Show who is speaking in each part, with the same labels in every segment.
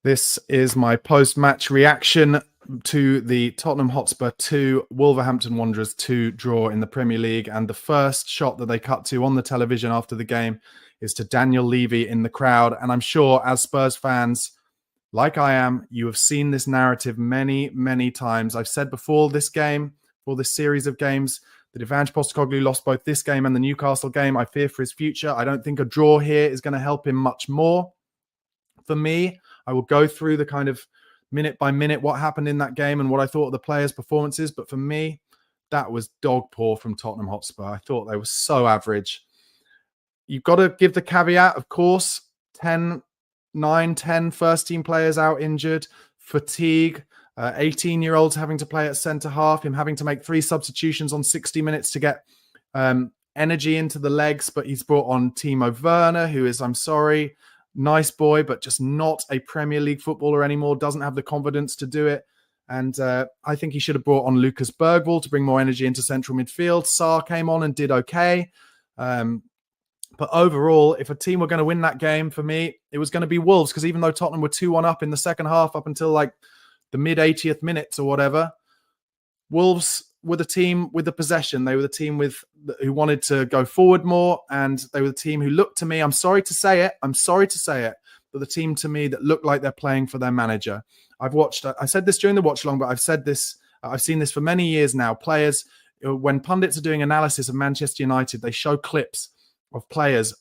Speaker 1: This is my post-match reaction to the Tottenham Hotspur 2, Wolverhampton Wanderers 2 draw in the Premier League. And the first shot that they cut to on the television after the game is to Daniel Levy in the crowd. And I'm sure as Spurs fans, like I am, you have seen this narrative many, many times. I've said before this game, for this series of games, that if Ange Postecoglou lost both this game and the Newcastle game, I fear for his future. I don't think a draw here is going to help him much more. For me, I will go through the kind of minute by minute what happened in that game and what I thought of the players' performances. But for me, that was dog poor from Tottenham Hotspur. I thought they were so average. You've got to give the caveat, of course, 10 first-team players out injured, fatigue, 18-year-olds having to play at centre-half, him having to make 3 substitutions on 60 minutes to get energy into the legs. But he's brought on Timo Werner, who is, I'm sorry, nice boy, but just not a Premier League footballer anymore, doesn't have the confidence to do it. And I think he should have brought on Lucas Bergvall to bring more energy into central midfield. Sarr came on and did okay. But overall, if a team were going to win that game, for me, it was going to be Wolves, because even though Tottenham were 2-1 up in the second half up until like the mid-80th minutes or whatever, Wolves were the team with the possession. They were the team who wanted to go forward more, and they were the team who looked to me, I'm sorry to say it, but the team to me that looked like they're playing for their manager. I said this during the watch along, but I've seen this for many years now. Players, when pundits are doing analysis of Manchester United, they show clips of players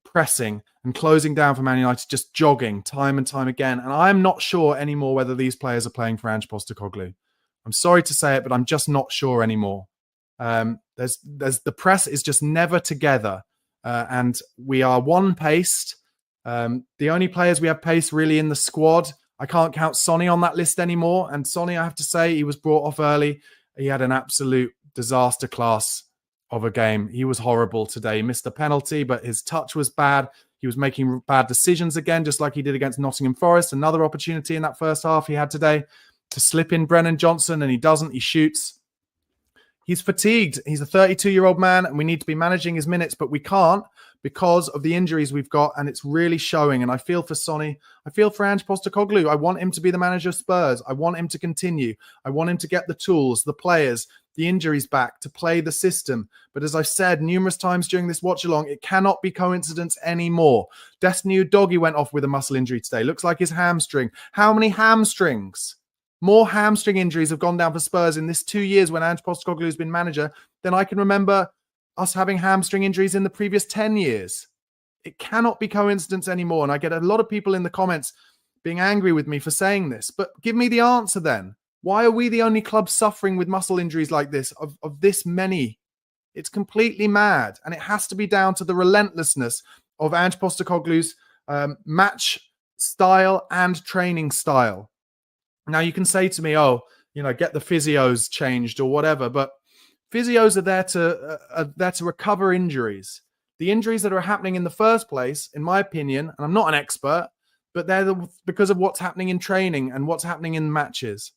Speaker 1: pressing and closing down for Man United, just jogging time and time again. And I'm not sure anymore whether these players are playing for Ange Postecoglou. I'm sorry to say it, but I'm just not sure anymore. There's the press is just never together, and we are one-paced. The only players we have pace really in the squad, I can't count Sonny on that list anymore. And Sonny, I have to say, he was brought off early. He had an absolute disaster class of a game. He was horrible today. He missed a penalty, but his touch was bad. He was making bad decisions again, just like he did against Nottingham Forest. Another opportunity in that first half he had today to slip in Brennan Johnson, and he doesn't. He shoots. He's fatigued. He's a 32-year-old man, and we need to be managing his minutes, but we can't because of the injuries we've got, and it's really showing. And I feel for Sonny. I feel for Ange Postecoglou. I want him to be the manager of Spurs. I want him to continue. I want him to get the tools, the players, the injuries back to play the system. But as I've said numerous times during this watch-along, it cannot be coincidence anymore. Destiny Udogie went off with a muscle injury today. Looks like his hamstring. How many hamstrings? More hamstring injuries have gone down for Spurs in this 2 years when Ange Postecoglou has been manager than I can remember us having hamstring injuries in the previous 10 years. It cannot be coincidence anymore. And I get a lot of people in the comments being angry with me for saying this. But give me the answer then. Why are we the only club suffering with muscle injuries like this, of this many? It's completely mad. And it has to be down to the relentlessness of Ange Postecoglou's match style and training style. Now, you can say to me, get the physios changed or whatever, but physios are there to recover injuries. The injuries that are happening in the first place, in my opinion, and I'm not an expert, but they're because of what's happening in training and what's happening in matches.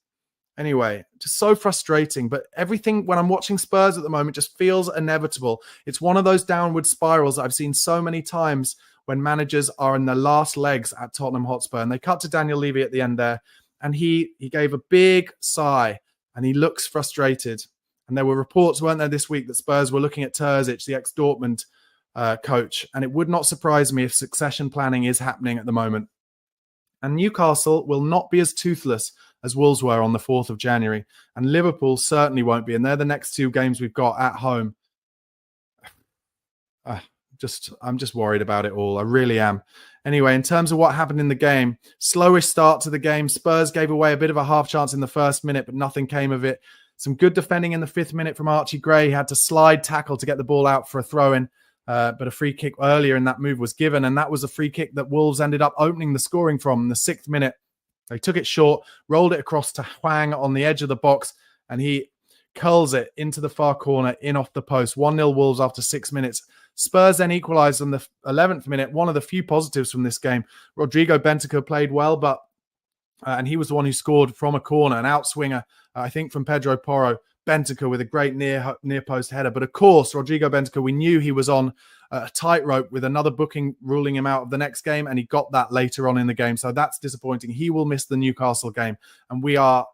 Speaker 1: Anyway, just so frustrating. But everything, when I'm watching Spurs at the moment, just feels inevitable. It's one of those downward spirals that I've seen so many times when managers are in their last legs at Tottenham Hotspur. And they cut to Daniel Levy at the end there. And he gave a big sigh and he looks frustrated. And there were reports, weren't there, this week that Spurs were looking at Terzic, the ex-Dortmund coach. And it would not surprise me if succession planning is happening at the moment. And Newcastle will not be as toothless as Wolves were on the 4th of January. And Liverpool certainly won't be. And they're the next 2 games we've got at home. I'm just worried about it all. I really am. Anyway, in terms of what happened in the game, slowish start to the game. Spurs gave away a bit of a half chance in the first minute, but nothing came of it. Some good defending in the 5th minute from Archie Gray. He had to slide tackle to get the ball out for a throw-in, but a free kick earlier in that move was given, and that was a free kick that Wolves ended up opening the scoring from in the 6th minute. They took it short, rolled it across to Hwang on the edge of the box, and he curls it into the far corner, in off the post. 1-0 Wolves after 6 minutes. Spurs then equalised on the 11th minute. One of the few positives from this game. Rodrigo Bentancur played well, and he was the one who scored from a corner, an outswinger, I think from Pedro Porro. Bentancur with a great near post header. But of course, Rodrigo Bentancur, we knew he was on a tightrope with another booking ruling him out of the next game, and he got that later on in the game. So that's disappointing. He will miss the Newcastle game, and we are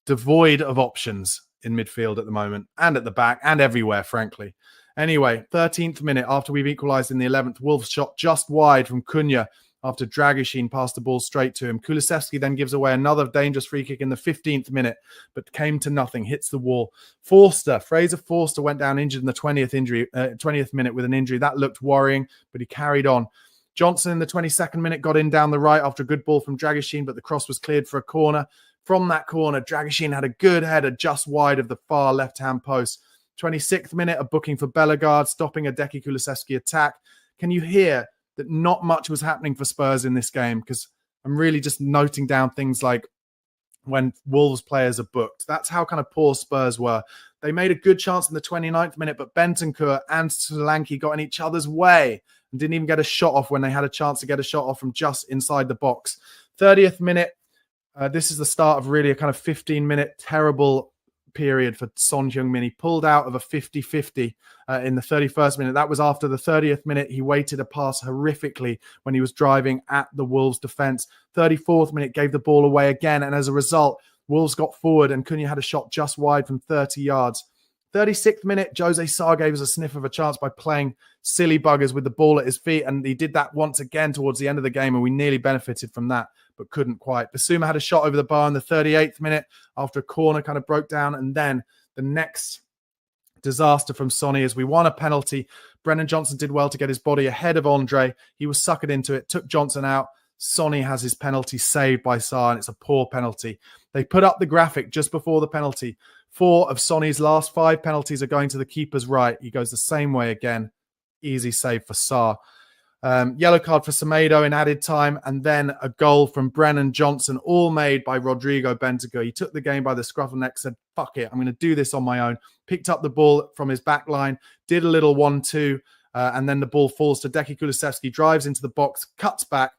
Speaker 1: devoid of options in midfield at the moment, and at the back, and everywhere, frankly. Anyway, 13th minute, after we've equalised in the 11th, Wolves shot just wide from Cunha after Dragoshin passed the ball straight to him. Kulusevski then gives away another dangerous free kick in the 15th minute, but came to nothing, hits the wall. Fraser Forster went down injured in the 20th minute with an injury. That looked worrying, but he carried on. Johnson in the 22nd minute got in down the right after a good ball from Dragoshin, but the cross was cleared for a corner. From that corner, Dragoshin had a good header just wide of the far left-hand post. 26th minute, a booking for Bellegarde, stopping a Deki Kulusevski attack. Can you hear that not much was happening for Spurs in this game? Because I'm really just noting down things like when Wolves players are booked. That's how kind of poor Spurs were. They made a good chance in the 29th minute, but Bentancur and Solanke got in each other's way and didn't even get a shot off when they had a chance to get a shot off from just inside the box. 30th minute, this is the start of really a kind of 15-minute terrible period for Son Heung-min. He pulled out of a 50-50 in the 31st minute. That was after the 30th minute. He waited a pass horrifically when he was driving at the Wolves defence. 34th minute, gave the ball away again, and as a result, Wolves got forward and Cunha had a shot just wide from 30 yards. 36th minute, Jose Sarr gave us a sniff of a chance by playing silly buggers with the ball at his feet, and he did that once again towards the end of the game, and we nearly benefited from that, but couldn't quite. Basuma had a shot over the bar in the 38th minute after a corner kind of broke down, and then the next disaster from Sonny as we won a penalty. Brennan Johnson did well to get his body ahead of Andre. He was suckered into it, took Johnson out. Sonny has his penalty saved by Sarr, and it's a poor penalty. They put up the graphic just before the penalty. 4 of Sonny's last 5 penalties are going to the keeper's right. He goes the same way again. Easy save for Sarr. Yellow card for Semedo in added time, and then a goal from Brennan Johnson, all made by Rodrigo Bentancur. He took the game by the scruff of the neck, said, fuck it, I'm going to do this on my own. Picked up the ball from his back line, did a little 1-2, and then the ball falls to Deki Kulusevski, drives into the box, cuts back,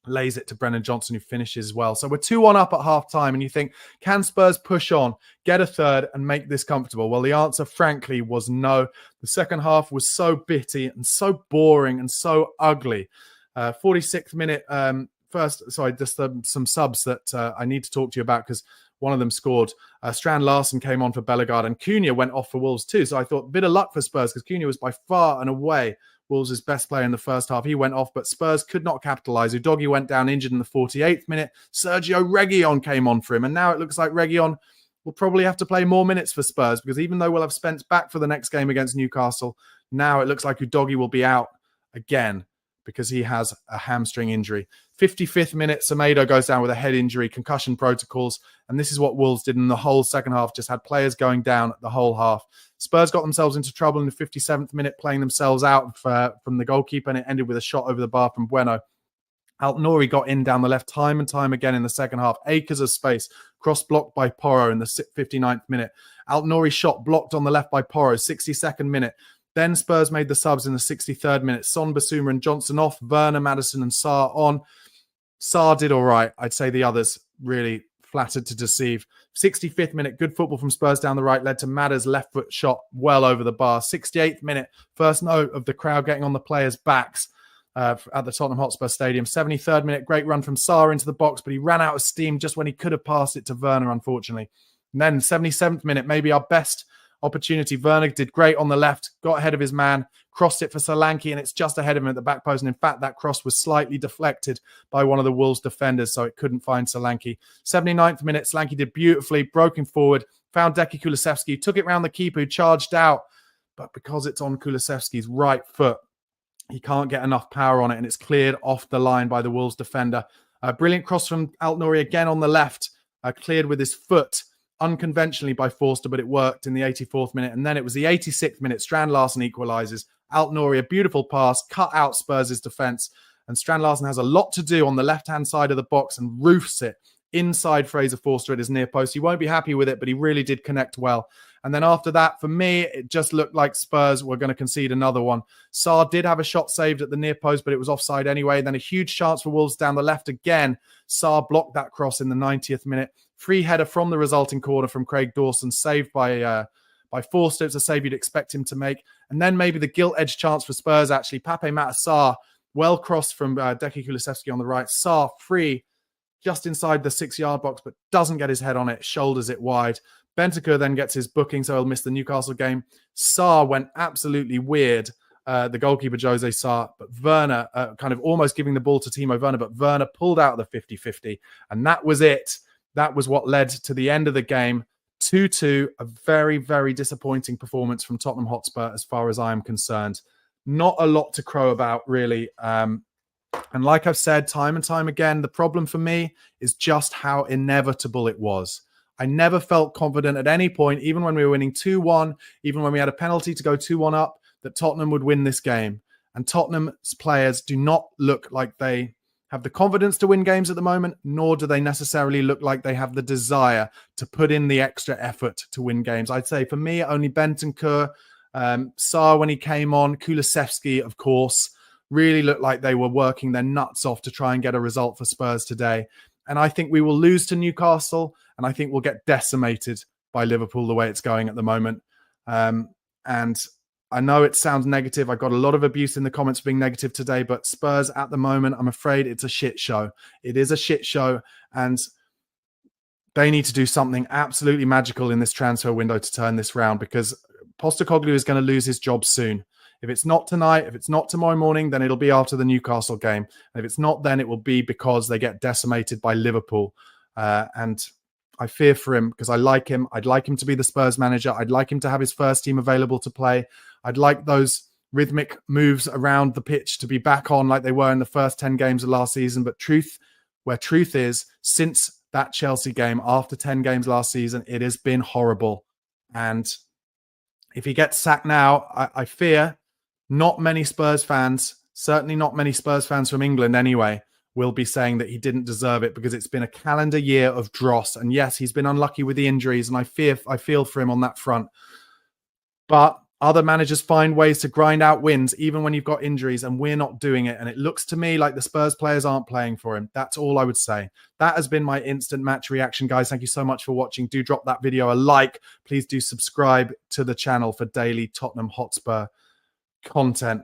Speaker 1: lays it to Brennan Johnson, who finishes well. So we're 2-1 up at half-time, and you think, can Spurs push on, get a third, and make this comfortable? Well, the answer, frankly, was no. The second half was so bitty and so boring and so ugly. 46th minute, some subs that I need to talk to you about because one of them scored. Strand Larsen came on for Bellegarde, and Cunha went off for Wolves too. So I thought, a bit of luck for Spurs because Cunha was by far and away Wolves' best player in the first half. He went off, but Spurs could not capitalise. Udogie went down injured in the 48th minute. Sergio Reguilon came on for him, and now it looks like Reguilon will probably have to play more minutes for Spurs because even though we'll have Spence back for the next game against Newcastle, now it looks like Udogie will be out again because he has a hamstring injury. 55th minute, Semedo goes down with a head injury, concussion protocols, and this is what Wolves did in the whole second half, just had players going down the whole half. Spurs got themselves into trouble in the 57th minute, playing themselves out from the goalkeeper, and it ended with a shot over the bar from Bueno. Alt-Nouri got in down the left time and time again in the second half. Acres of space, cross blocked by Porro in the 59th minute. Alt-Nouri shot blocked on the left by Porro, 62nd minute. Then Spurs made the subs in the 63rd minute. Son, Basuma and Johnson off. Werner, Maddison and Sarr on. Sarr did all right. I'd say the others really flattered to deceive. 65th minute, good football from Spurs down the right led to Madder's left foot shot well over the bar. 68th minute, first note of the crowd getting on the players' backs at the Tottenham Hotspur Stadium. 73rd minute, great run from Sarr into the box, but he ran out of steam just when he could have passed it to Werner, unfortunately. And then 77th minute, maybe our best opportunity. Werner did great on the left, got ahead of his man, crossed it for Solanke, and it's just ahead of him at the back post. And in fact, that cross was slightly deflected by one of the Wolves defenders, so it couldn't find Solanke. 79th minute, Solanke did beautifully, broken forward, found Deki Kulusevski, took it round the keeper who charged out, but because it's on Kulusevski's right foot, he can't get enough power on it, and it's cleared off the line by the Wolves defender. Brilliant cross from Alt-Nouri again on the left, cleared with his foot, unconventionally by Forster, but it worked in the 84th minute. And then it was the 86th minute. Strand Larsen equalises. Alt-Nouri, a beautiful pass, cut out Spurs' defence. And Strand Larsen has a lot to do on the left-hand side of the box and roofs it inside Fraser Forster at his near post. He won't be happy with it, but he really did connect well. And then after that, for me, it just looked like Spurs were going to concede another one. Sarr did have a shot saved at the near post, but it was offside anyway. Then a huge chance for Wolves down the left again. Sarr blocked that cross in the 90th minute. Free header from the resulting corner from Craig Dawson, saved by Forster. It's a save you'd expect him to make. And then maybe the gilt-edged chance for Spurs, actually. Pape Matar Sarr, well crossed from Decky Kulusevski on the right. Sarr free just inside the 6-yard box, but doesn't get his head on it, shoulders it wide. Bentancur then gets his booking, so he'll miss the Newcastle game. Sarr went absolutely weird, the goalkeeper Jose Sarr, but Werner kind of almost giving the ball to Timo Werner, but Werner pulled out of the 50-50, and that was it. That was what led to the end of the game. 2-2, a very, very disappointing performance from Tottenham Hotspur as far as I am concerned. Not a lot to crow about, really. And like I've said time and time again, the problem for me is just how inevitable it was. I never felt confident at any point, even when we were winning 2-1, even when we had a penalty to go 2-1 up, that Tottenham would win this game. And Tottenham's players do not look like they have the confidence to win games at the moment, nor do they necessarily look like they have the desire to put in the extra effort to win games. I'd say for me, only Bentancur, Sarr when he came on, Kulusevski, of course, really looked like they were working their nuts off to try and get a result for Spurs today. And I think we will lose to Newcastle, and I think we'll get decimated by Liverpool the way it's going at the moment. And I know it sounds negative. I got a lot of abuse in the comments for being negative today, but Spurs at the moment, I'm afraid it's a shit show. It is a shit show, and they need to do something absolutely magical in this transfer window to turn this round, because Postecoglou is going to lose his job soon. If it's not tonight, if it's not tomorrow morning, then it'll be after the Newcastle game. And if it's not then, it will be because they get decimated by Liverpool. And I fear for him because I like him. I'd like him to be the Spurs manager. I'd like him to have his first team available to play. I'd like those rhythmic moves around the pitch to be back on like they were in the first 10 games of last season. But truth is, since that Chelsea game, after 10 games last season, it has been horrible. And if he gets sacked now, I fear not many Spurs fans, certainly not many Spurs fans from England anyway, will be saying that he didn't deserve it, because it's been a calendar year of dross. And yes, he's been unlucky with the injuries, and I feel for him on that front. But other managers find ways to grind out wins even when you've got injuries, and we're not doing it. And it looks to me like the Spurs players aren't playing for him. That's all I would say. That has been my instant match reaction, guys. Thank you so much for watching. Do drop that video a like. Please do subscribe to the channel for daily Tottenham Hotspur content.